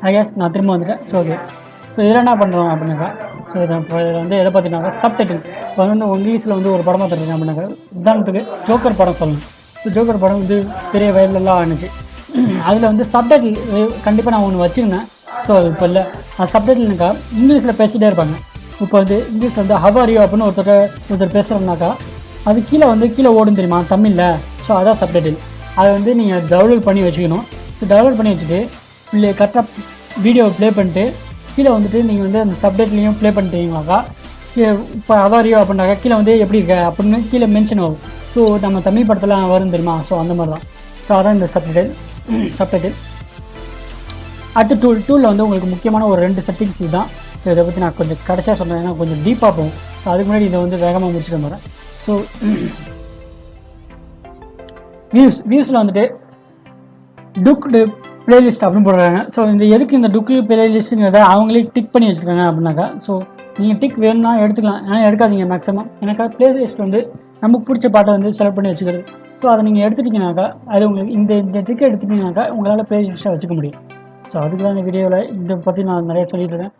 IS நான் திரும்ப வந்துட்டேன். So okay. ஸோ இதில் என்ன பண்ணுறோம் அப்படின்னாக்கா, ஸோ இதை வந்து எதை பார்த்தீங்கன்னாக்கா சப்டைட்டில். இப்போ வந்து இங்கிலீஷில் வந்து ஒரு படம் பார்த்துருக்கேன் அப்படின்னாக்கா, உதாரணத்துக்கு ஜோக்கர் படம் சொல்லணும். ஸோ ஜோக்கர் படம் வந்து பெரிய வயலெல்லாம் ஆணுச்சு. அதில் வந்து சப்டைட்டில் கண்டிப்பாக நான் ஒன்று வச்சுருந்தேன். ஸோ அது இப்போ இல்லை. அது சப்டைட்டில்னாக்கா இங்கிலீஷில் பேசிகிட்டே இருப்பாங்க. இப்போ வந்து இங்கிலீஷ் வந்து ஹவ் ஆர் யூ அப்படின்னு ஒருத்தர் பேசுகிறோம்னாக்கா அது கீழே ஓடும் தெரியுமா தமிழில். ஸோ அதான் சப்டைட்டில். அதை வந்து நீங்கள் டவுன்லோட் பண்ணி வச்சுக்கணும். ஸோ டவுன்லோட் பண்ணி வச்சுட்டு கரெக்டாக வீடியோவை ப்ளே பண்ணிட்டு கீழே வந்துட்டு நீங்கள் வந்து அந்த சப்டைட்டிலையும் ப்ளே பண்ணிட்டீங்கனாக்கா இப்போ அவாரியோ அப்படின்னாக்கா கீழே வந்து எப்படி இருக்க அப்படின்னு கீழே மென்ஷன் ஆகும். ஸோ நம்ம தமிழ் படத்தில் வரும் தெரியுமா. ஸோ அந்த மாதிரி தான். ஸோ அதான் இந்த சப்டைட்டில். அடுத்த டூலில் வந்து உங்களுக்கு முக்கியமான ஒரு 2 செட்டிங்ஸ் இதுதான். ஸோ இதை பற்றி நான் கொஞ்சம் கடைசியாக சொன்னேன், ஏன்னா கொஞ்சம் டீப்பாக போகும். ஸோ அதுக்கு முன்னாடி இதை வந்து வேகமாக முடிச்சுட்டு வந்துடுறேன். ஸோ வியூஸில் வந்துட்டு டுக்டு பிளேலிஸ்ட் அப்படின்னு போடுறாங்க. ஸோ எதுக்கு இந்த டுக்கு பிளேலிஸ்ட்டுங்கிறத அவங்களே டிக் பண்ணி வச்சுருக்காங்க அப்படின்னாக்கா, ஸோ நீங்கள் டிக் வேணும்னா எடுத்துக்கலாம், ஆனால் எடுக்காதீங்க மேக்ஸிமம். எனக்கா பிளேலிஸ்ட் வந்து நமக்கு பிடிச்ச பாட்டை வந்து செலக்ட் பண்ணி வச்சுக்கிறது. ஸோ அதை நீங்கள் எடுத்துட்டிங்கனாக்கா அது உங்களுக்கு இந்த டிக்கை எடுத்துட்டிங்கனாக்கா உங்களால் பிளேலிஸ்ட்டாக வச்சுக்க முடியும். ஸோ அதுக்கு தான் இந்த வீடியோவில் இதை பற்றி நான் நிறைய சொல்லிட்டு இருக்கேன்.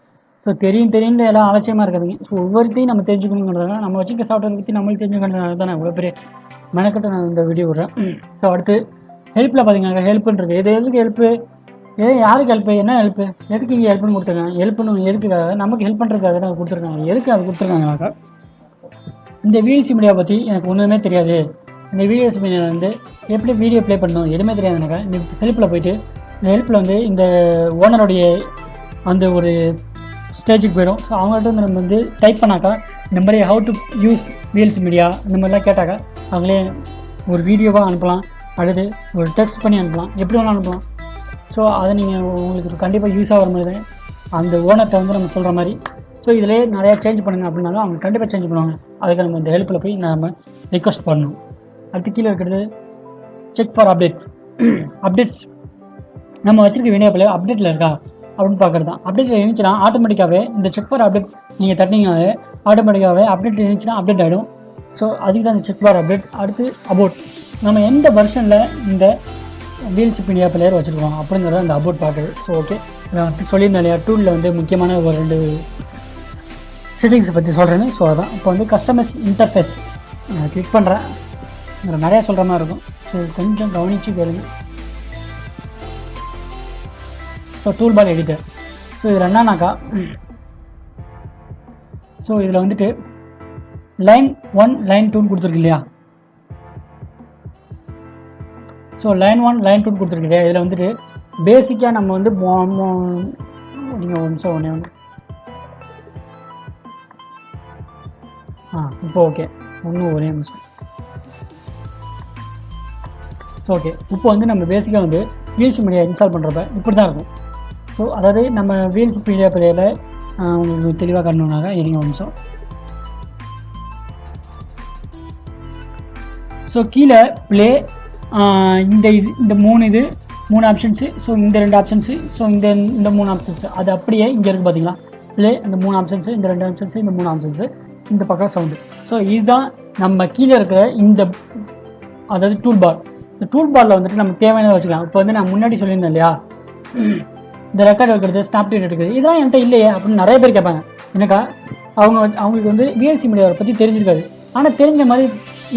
ஸோ தெரியும் எல்லாம் அலட்சியமாக இருக்காதுங்க. ஸோ ஒவ்வொருத்தையும் நம்ம தெரிஞ்சுக்கணுங்கிறதுனால நம்ம வச்சுக்க சாஃப்ட்வேர் பற்றி நம்மளுக்கு தெரிஞ்சுக்கிறதுனால தான் நான் இவ்வளோ பெரிய மெனக்கத்தை நான் இந்த வீடியோ விடுறேன். ஸோ அடுத்து ஹெல்ப்பில் பார்த்தீங்கன்னா ஹெல்ப்புன்றது எதுக்கு ஹெல்ப்பு, யாருக்கு ஹெல்ப்பு, என்ன ஹெல்ப்பு, எதுக்கு இங்கே ஹெல்ப்னு கொடுத்துருக்காங்க. ஹெல்ப்னு எதுக்குக்காக நமக்கு ஹெல்ப் பண்ணுறதுக்காக தான் கொடுத்துருக்காங்க. எதுக்கு அது கொடுத்துருக்காங்கனாக்கா, இந்த VLC மீடியா பற்றி எனக்கு ஒன்றுமே தெரியாது, இந்த VLC மீடியா வந்து எப்படி வீடியோ ப்ளே பண்ணணும் எதுவுமே தெரியாதுனாக்கா இந்த ஹெல்ப்பில் போயிட்டு இந்த ஹெல்ப்பில் வந்து இந்த ஓனருடைய அந்த ஒரு ஸ்டேஜுக்கு போயிடும். ஸோ அவங்கள்ட்ட வந்து நம்ம வந்து டைப் பண்ணாக்கா இந்த மாதிரி how to use VLC media இந்த மாதிரிலாம் கேட்டாக்கா அவங்களே ஒரு வீடியோவாக அனுப்பலாம், அல்லது ஒரு டெக்ஸ்ட் பண்ணி அனுப்பலாம், எப்படி வேணாலும் அனுப்பலாம். ஸோ அதை நீங்கள் உங்களுக்கு கண்டிப்பாக யூஸ் ஆகிற மாதிரி அந்த ஓனர்கிட்ட வந்து நம்ம சொல்கிற மாதிரி. ஸோ இதிலே நிறையா சேஞ்ச் பண்ணுங்கள் அப்படின்னாலும் அவங்க கண்டிப்பாக சேஞ்ச் பண்ணுவாங்க. அதுக்கு நம்ம இந்த ஹெல்ப்பில் போய் நம்ம ரிக்வஸ்ட் பண்ணணும். அடுத்து கீழே இருக்கிறது செக் ஃபார் அப்டேட்ஸ். நம்ம வச்சுருக்க வீடியோ பிள்ளை அப்டேட்டில் இருக்கா அப்படின்னு பார்க்குறது தான். அப்டேட்டில் இருந்துச்சுன்னா ஆட்டோமேட்டிக்காகவே இந்த செக் ஃபார் அப்டேட் நீங்கள் தட்டிங்கனாவே ஆட்டோமேட்டிக்காகவே அப்டேட் இருந்துச்சுன்னா அப்டேட் ஆகிடும். ஸோ அதுக்கு தான் இந்த செக் ஃபார் அப்டேட். அடுத்து அபவுட், நம்ம எந்த வெர்ஷனில் இந்த VLC மீடியா பிளேயர் வச்சுருக்கோம் அப்படிங்கிறத இந்த அபவுட் பார்க்குறது. ஸோ ஓகே, நான் வந்து சொல்லியிருந்தேன் இல்லையா, டூலில் வந்து முக்கியமான ஒரு 2 செட்டிங்ஸை பற்றி சொல்கிறேன்னு. ஸோ அதான் இப்போ வந்து கஸ்டமைஸ் இன்டர்ஃபேஸ் கிளிக் பண்ணுறேன். நிறையா சொல்கிற மாதிரி இருக்கும். ஸோ கொஞ்சம் கவனித்து கேளுங்க. So toolbar editor. So இதில் என்னன்னாக்கா, ஸோ இதில் வந்துட்டு லைன் 1 லைன் 2 கொடுத்துருக்கு இல்லையா. ஸோ லைன் 1 லைன் 2 கொடுத்துருக்கு. இதில் வந்துட்டு பேசிக்காக நம்ம வந்து நீங்கள் ஒரு நிமிஷம் ஒன்று இப்போ ஓகே ஒரே நிமிஷம். ஓகே, இப்போ வந்து நம்ம பேசிக்காக வந்து VLC மீடியா இன்ஸ்டால் பண்ணுறப்ப இப்படி தான் இருக்கும். ஸோ அதாவது நம்ம VLC மீடியா பிளேயரில் உங்களுக்கு தெளிவாக காட்டணுன்னாக்கா இருங்க ஒரு நிமிஷம். ஸோ கீழே ப்ளே இந்த 3 ஆப்ஷன்ஸு. ஸோ இந்த 2 ஆப்ஷன்ஸு. ஸோ இந்த 3 ஆப்ஷன்ஸு அது அப்படியே இங்கே இருக்குது பார்த்தீங்களா. ப்ளே இந்த 3 ஆப்ஷன்ஸு, இந்த 2 ஆப்ஷன்ஸு, இந்த 3 ஆப்ஷன்ஸு, இந்த பக்கம் சவுண்டு. ஸோ இதுதான் நம்ம கீழே இருக்கிற அதாவது டூல் பார். இந்த டூல் பாரில் வந்துட்டு நம்ம தேவையானதை வச்சுக்கலாம். இப்போ வந்து நான் முன்னாடி சொல்லியிருந்தேன் இல்லையா, இந்த ரெக்கார்ட் வைக்கிறது, ஸ்னாப்டேட் எடுக்கிறது, இதெல்லாம் என்கிட்ட இல்லையே அப்படின்னு நிறைய பேர் கேட்பாங்க. எனக்கா அவங்களுக்கு வந்து VLC மீடியாவை பற்றி தெரிஞ்சிருக்காது, ஆனால் தெரிஞ்ச மாதிரி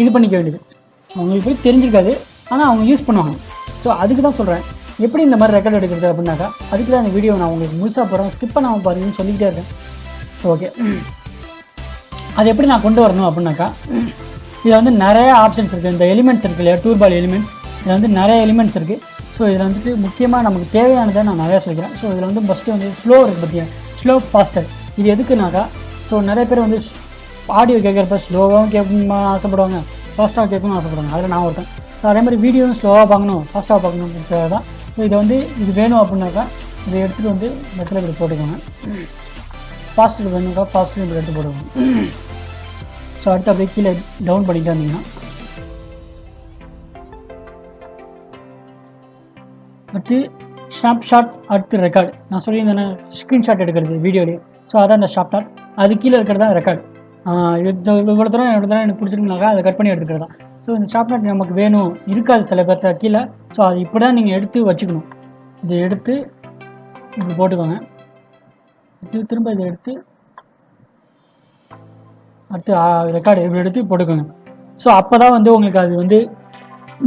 இது பண்ணிக்க வேண்டியது. அவங்களுக்கு போய் தெரிஞ்சிருக்காது, ஆனால் அவங்க யூஸ் பண்ணுவாங்க. ஸோ அதுக்கு தான் சொல்கிறேன் எப்படி இந்த மாதிரி ரெக்கார்ட் எடுக்கிறது அப்படின்னாக்கா, அதுக்கு தான் இந்த வீடியோ நான் உங்களுக்கு முழுசாக போகிறேன், ஸ்கிப் பண்ணாமல் பாருங்கன்னு சொல்லிக்கிட்டே இருக்கேன். ஓகே, அது எப்படி நான் கொண்டு வரணும் அப்படின்னாக்கா, இதில் வந்து நிறைய ஆப்ஷன்ஸ் இருக்குது. இந்த எலிமெண்ட்ஸ் இருக்குது இல்லையா, டூல் பார் எலிமெண்ட்ஸ், இதில் வந்து நிறைய எலிமெண்ட்ஸ் இருக்குது. ஸோ இதில் வந்துட்டு முக்கியமாக நமக்கு தேவையானதை நான் நிறையா சொல்லிக்கிறேன். ஸோ இதில் வந்து ஃபஸ்ட்டு வந்து ஸ்லோ இருக்குது பார்த்தியா, ஸ்லோ ஃபாஸ்டர். இது எதுக்குனாக்கா, ஸோ நிறைய பேர் வந்து ஆடியோ கேட்குறப்ப ஸ்லோவாகவும் கேட்கணுமா ஆசைப்படுவாங்க, ஃபாஸ்ட்டாக கேட்கணும்னு ஆசைப்படுவாங்க. அதில் நான் ஒருத்தன். ஸோ அதே மாதிரி வீடியோவும் ஸ்லோவாக பார்க்கணும், ஃபாஸ்ட்டாக பார்க்கணுன்றது தான். ஸோ இதை வந்து இது வேணும் அப்படின்னாக்கா இதை எடுத்துகிட்டு வந்து இடத்துல இப்படி போட்டுக்கோங்க. ஃபாஸ்ட்டு வேணும்க்கா ஃபாஸ்ட்டு இப்படி எடுத்து போட்டுக்கோங்க. ஸோ அடுத்து அப்படியே கீழே டவுன் பண்ணிட்டு வந்தீங்கன்னா அடுத்து ஸ்னாப்ஷாட், அடுத்து ரெக்கார்டு. நான் சொல்லியிருந்தேன்னா ஸ்க்ரீன்ஷாட் எடுக்கிறது வீடியோலேயே. ஸோ அதான் இந்த ஸ்னாப்ஷாட். அது கீழே இருக்கிறது தான் ரெக்கார்டு. இவ்வளோ தூரம் எனக்கு பிடிச்சிருக்குனாக்கா அதை கட் பண்ணி எடுத்துக்கிறது தான். ஸோ இந்த ஸ்னாப்ஷாட் நமக்கு வேணும் இருக்காது சில பேர்த்த கீழே. ஸோ அது இப்படி தான் நீங்கள் எடுத்து வச்சுக்கணும். இதை எடுத்து இப்படி போட்டுக்கோங்க. திரும்ப இதை எடுத்து அடுத்து ரெக்கார்டு இப்படி எடுத்து போட்டுக்கோங்க. ஸோ அப்போ தான் வந்து உங்களுக்கு அது வந்து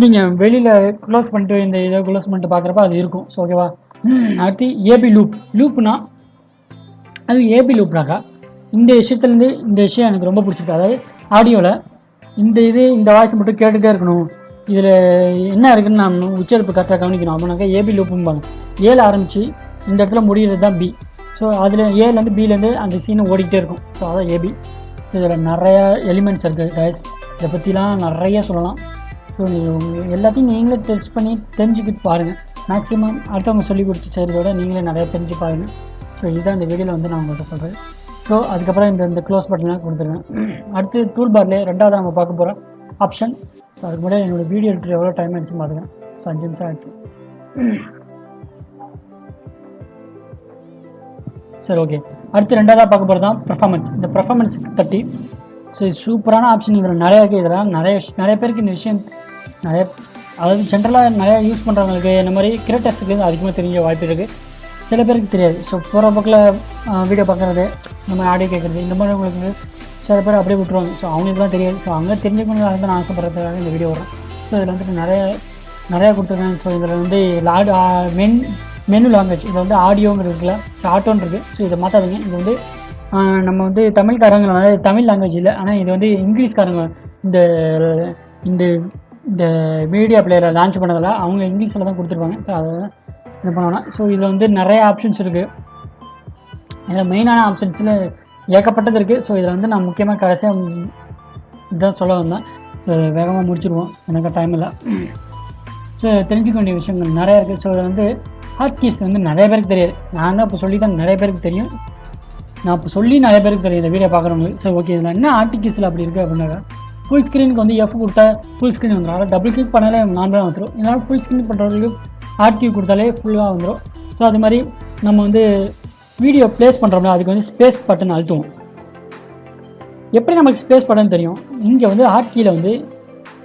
நீங்கள் வெளியில் க்ளோஸ் பண்ணிட்டு இந்த இதை க்ளோஸ் பண்ணிட்டு பார்க்குறப்ப அது இருக்கும். ஸோ ஓகேவா. அடுத்து ஏபி லூப்னா அது ஏபி லூப்னாக்கா இந்த விஷயத்துலேருந்து இந்த விஷயம் எனக்கு ரொம்ப பிடிச்சிருக்கு. அதாவது ஆடியோவில் இந்த வாய்ஸ் மட்டும் கேட்டுகிட்டே இருக்கணும், இதில் என்ன இருக்குதுன்னு நான் உச்சரிப்பு கரெக்டாக கவனிக்கணும் அப்படின்னாக்கா ஏபி லூப்பும்பாங்க. ஏல ஆரம்பித்து இந்த இடத்துல முடிகிறது தான் பி. ஸோ அதில் ஏலேருந்து பிலேருந்து அந்த சீனை ஓடிக்கிட்டே இருக்கும். ஸோ அதான் ஏபி. இதில் நிறையா எலிமெண்ட்ஸ் இருக்குது கைஸ். இதை பற்றிலாம் நிறைய சொல்லலாம். ஸோ எல்லாத்தையும் நீங்களே டெஸ்ட் பண்ணி தெரிஞ்சுக்கிட்டு பாருங்கள். மேக்ஸிமம் அடுத்தவங்க சொல்லி கொடுத்து செய்கிறதோட நீங்களே நிறையா தெரிஞ்சு பாருங்கள். ஸோ இதுதான் இந்த வீடியோவில் வந்து நான் உங்கள்கிட்ட சொல்கிறேன். ஸோ அதுக்கப்புறம் இந்த க்ளோஸ் பட்டன்லாம் கொடுத்துருங்க. அடுத்து டூல் பார்லேயே ரெண்டாவது நம்ம பார்க்க போகிற ஆப்ஷன். ஸோ அதுக்கு முன்னாடி என்னோடய வீடியோ எடுத்து எவ்வளோ டைம் ஆகிடுச்சு பார்த்துக்கேன். ஸோ 5 நிமிஷம் ஆகிடுச்சு. சரி, ஓகே. அடுத்து ரெண்டாவதாக பார்க்க போகிறது தான் பர்ஃபார்மன்ஸ். இந்த பர்ஃபார்மன்ஸ் 30. ஸோ இது சூப்பரான ஆப்ஷன். இதில் நிறையா இருக்குது. இதெல்லாம் நிறைய பேருக்கு இந்த விஷயம் நிறைய, அதாவது ஜென்ரலாக நிறையா யூஸ் பண்ணுறவங்களுக்கு இந்த மாதிரி கிரியேட்டர்ஸுக்கு அதிகமாக தெரிஞ்ச வாய்ப்பு இருக்குது. சில பேருக்கு தெரியாது. ஸோ போகிற பக்கில் வீடியோ பார்க்குறது, இந்த மாதிரி ஆடியோ கேட்குறது, இந்த மாதிரி உங்களுக்கு சில பேர் அப்படியே விட்டுருவாங்க. ஸோ அவங்களுக்கு தான் தெரியாது. ஸோ அங்கே தெரிஞ்சுக்கணுங்கிறத வந்து நான் ஆசைப்படுறதுக்காக இந்த வீடியோ வரும். ஸோ இதில் வந்துட்டு நிறையா கொடுத்துருக்கேன். ஸோ இதில் வந்து மெனு லாங்குவேஜ், இதில் வந்து ஆடியோங்கிறது இருக்குல்ல, ஆட்டோன்னு இருக்குது. ஸோ இதை மாற்றாதுங்க. இது வந்து நம்ம வந்து தமிழ்காரங்க, அதாவது தமிழ் லாங்குவேஜ் இல்லை, ஆனால் இது வந்து இங்கிலீஷ்காரங்க இந்த இந்த இந்த மீடியா பிளேயரை லான்ச் பண்ணதில் அவங்க இங்கிலீஷில் தான் கொடுத்துருப்பாங்க. ஸோ அதை இது பண்ணோன்னா, ஸோ இதில் வந்து நிறைய ஆப்ஷன்ஸ் இருக்குது. இதில் மெயினான ஆப்ஷன்ஸில் ஏகப்பட்டது இருக்குது. ஸோ இதில் வந்து நான் முக்கியமாக கடைசியாக இதுதான் சொல்ல வந்தேன். ஸோ வேகமாக முடிச்சிடுவோம், எனக்கு டைம் இல்லை. ஸோ தெரிஞ்சுக்க வேண்டிய விஷயங்கள் நிறையா இருக்குது. ஸோ இதில் வந்து ஹாட் கீஸ் வந்து நிறைய பேருக்கு தெரியாது. நான் தான் இப்போ சொல்லி தான் நிறைய பேருக்கு தெரியும். நான் இப்போ சொல்லி நிறைய பேருக்கு தெரியும் இந்த வீடியோ பார்க்குறவங்களுக்கு. ஸோ ஓகே, இதில் என்ன ஹாட் கீஸில் அப்படி இருக்குது அப்படின்னாக்கா, ஃபுல் ஸ்க்ரீனுக்கு வந்து எஃப் கொடுத்தா ஃபுல் ஸ்க்ரீன் வந்துடும். டபுள் கிளிக் பண்ணாலே நார்மலாக வந்துடும். இதனால் ஃபுல் ஸ்க்ரீன் பண்ணுறவங்களுக்கு ஹாட் கீ கொடுத்தாலே ஃபுல்லாக வந்துடும். ஸோ அது மாதிரி நம்ம வந்து வீடியோ ப்ளேஸ் பண்ணுறோம்னா அதுக்கு வந்து ஸ்பேஸ் பட்டன் அழுத்துவோம். எப்படி நமக்கு ஸ்பேஸ் பட்டன் தெரியும்? இங்கே வந்து ஹாட் கீயில் வந்து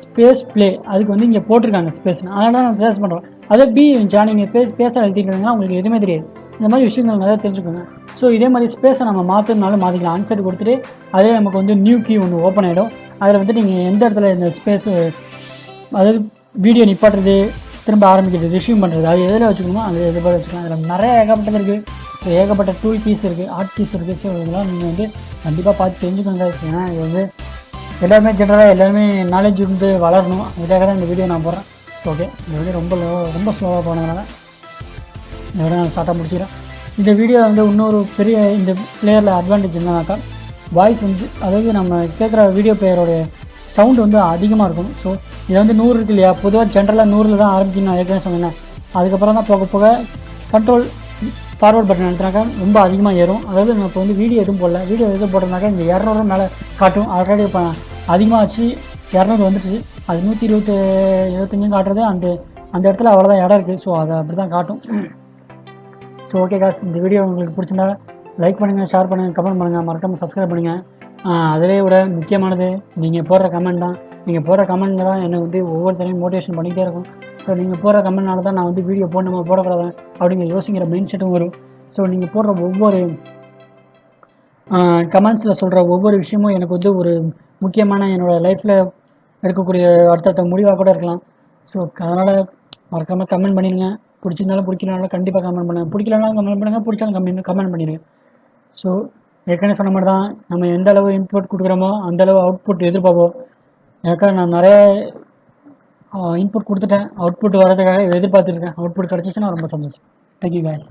ஸ்பேஸ் ப்ளே அதுக்கு வந்து இங்கே போட்டிருக்காங்க ஸ்பேஸ்னு, அதனால தான் நம்ம ப்ளேஸ் பண்ணுறோம். அதே பி இருந்துச்சா நீங்கள் ஸ்பேஸை அழுத்திக்கிறீங்கன்னா உங்களுக்கு எதுவுமே தெரியாது. இந்த மாதிரி விஷயங்கள் நிறையா தெரிஞ்சுக்கோங்க. ஸோ இதே மாதிரி ஸ்பேஸை நம்ம மாற்றினாலும் மாற்றிக்கலாம். ஆன்சர் கொடுத்துட்டு அதே நமக்கு வந்து நியூ கீ ஒன்று ஓப்பன் ஆகிடும். அதில் வந்து நீங்கள் எந்த இடத்துல இந்த ஸ்பேஸு, அதாவது வீடியோ நிப்பாட்டுறது, திரும்ப ஆரம்பிக்கிறது, ரிஷ்யூம் பண்ணுறது, அது எதில் வச்சுக்கணுமோ அது எது போல் வச்சுக்கலாம். அதில் நிறைய ஏகப்பட்டது இருக்குது. ஸோ ஏகப்பட்ட டூல் கீஸ் இருக்குது, ஆர்ட் கீஸ் இருக்குது. ஸோ இதெல்லாம் நீங்கள் வந்து கண்டிப்பாக பார்த்து தெரிஞ்சுக்கோங்க. ஏன்னா இது வந்து எல்லாருமே ஜென்ரலாக எல்லாருமே நாலேஜ் இருந்து வளரணும். அதுக்காக தான் இந்த வீடியோ நான் போடுறேன். ஓகே, இந்த வீடியோ ரொம்ப ஸ்லோவாக போனதுனால இந்த வீடியோ நான் ஸ்டார்ட்டாக முடிச்சிக்கிறேன். இந்த வீடியோ வந்து இன்னொரு பெரிய இந்த பிளேயரில் அட்வான்டேஜ் என்னன்னாக்கா, வாய்ஸ் வந்து, அதாவது நம்ம கேட்குற வீடியோ பிளேயரோடைய சவுண்டு வந்து அதிகமாக இருக்கும். ஸோ இதை வந்து 100 இருக்கு இல்லையா, பொதுவாக ஜென்ரலாக 100 தான் ஆரம்பிக்கணும் நான் ஏற்கனவே சொன்னேன். அதுக்கப்புறம் தான் போக போக கண்ட்ரோல் ஃபார்வர்ட் பட்டன் எடுத்துனாக்கா ரொம்ப அதிகமாக ஏறும். அதாவது நம்ம இப்போ வந்து வீடியோ எதுவும் போடல, வீடியோ எதுவும் போட்டோம்னாக்கா இந்த 200 மேலே காட்டும். ஆல்ரெடி இப்போ அதிகமாக வச்சு 200 வந்துடுச்சு. அது 125 காட்டுறது அந்த இடத்துல அவ்வளோதான் இடம் இருக்குது. ஸோ அதை அப்படி தான் காட்டும். ஸோ ஓகே காஸ், இந்த வீடியோ உங்களுக்கு பிடிச்சிருந்தா லைக் பண்ணுங்கள், ஷேர் பண்ணுங்கள், கமெண்ட் பண்ணுங்கள், மறக்காமல் சப்ஸ்கிரைப் பண்ணுங்கள். அதிலே விட முக்கியமானது நீங்கள் போடுற கமெண்ட் தான். நீங்கள் போடுற கமெண்ட்டில் தான் என்னை வந்து ஒவ்வொருத்தரையும் மோட்டிவேஷன் பண்ணிகிட்டே இருக்கும். ஸோ நீங்கள் போடுற கமெண்ட்னால தான் நான் வந்து வீடியோ போடணுமா போடக்கூடாது அப்படிங்கிற யோசிக்கிற மைண்ட் செட்டும் வரும். ஸோ நீங்கள் போடுற ஒவ்வொரு கமெண்ட்ஸில் சொல்கிற ஒவ்வொரு விஷயமும் எனக்கு வந்து ஒரு முக்கியமான என்னோடய லைஃப்பில் இருக்கக்கூடிய அடுத்த முடிவாக கூட இருக்கலாம். ஸோ அதனால் மறக்காமல் கமெண்ட் பண்ணிடுங்க. பிடிச்சிருந்தாலும் பிடிக்கலனாலும் கண்டிப்பாக கமெண்ட் பண்ணுங்கள். பிடிக்கலனாலும் கமெண்ட் பண்ணுங்கள், பிடிச்சாலும் கமெண்ட் பண்ணிடுங்க. ஸோ ஏற்கனவே சொன்ன மாதிரி தான், நம்ம எந்த அளவு இன்புட் கொடுக்குறோமோ அந்தளவு அவுட்புட் எதிர்பார்ப்போம். எனக்காக நான் நிறைய இன்புட் கொடுத்துட்டேன், அவுட்புட் வர்றதுக்காக எதிர்பார்த்துருக்கேன். அவுட்புட் கிடச்சிச்சுன்னா ரொம்ப சந்தோஷம். Thank you guys.